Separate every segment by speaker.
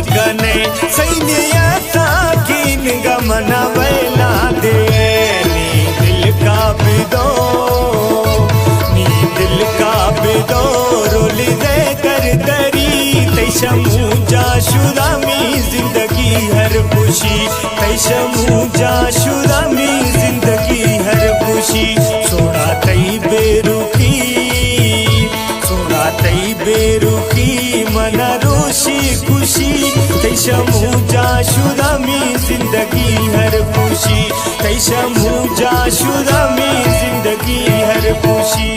Speaker 1: कने सैनियता कीन गमना बैला दे नी दिल का बिदो नी दिल का बिदो रोली दे कर दरी तैशमू जा शुदा मी जिंदगी हर खुशी तैशमू जा शुदा मी जिंदगी हर खुशी सोना तई बेरुखी सोना तई बेरुखी मना रोशी खुशी तैशमू जा शुदा मी जिंदगी हर खुशी तैशमू जा शुदा मी जिंदगी हर खुशी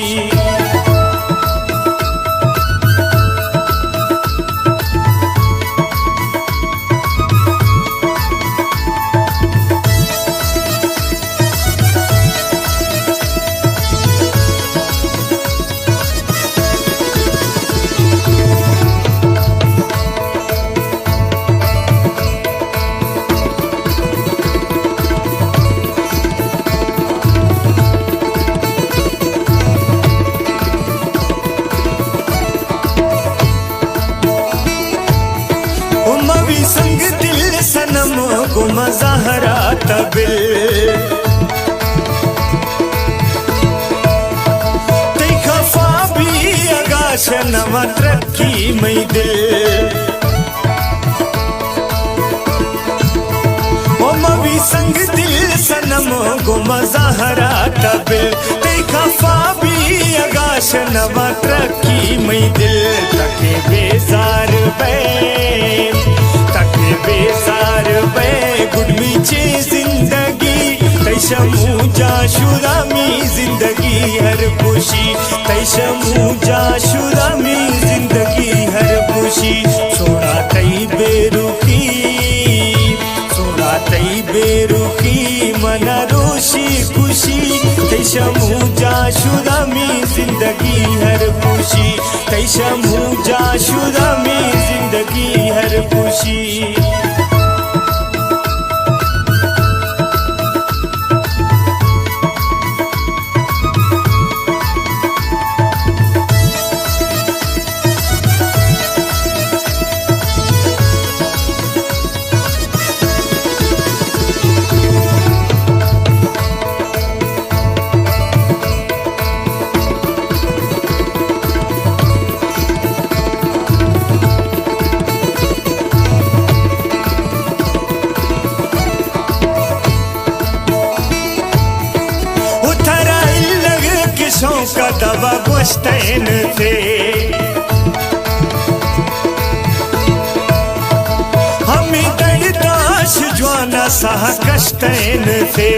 Speaker 1: संग दिल सनम को मज़हरा तबिल ते खफा भी आगाश नमत रखी मई दिल ओ मवी संग दिल सनम को मज़हरा तबिल ते खफा भी आगाश नमत रखी मई दिल तके बेजार बे बेजार बे गुडमी चे जिंदगी तैशमू जा शुदा मी जिंदगी हर खुशी तैशमू जा शुदा मी जिंदगी हर खुशी सोना तई बेरुखी सोना तई बेरुखी मना रोशी खुशी तैशमू जा शुदा मी जिंदगी हर खुशी तैशमू जा शुदा मी जिंदगी हर खुशी का दवा गोश्तैन थे हमें दर्दाश ज्वाना सहा कश्तैन थे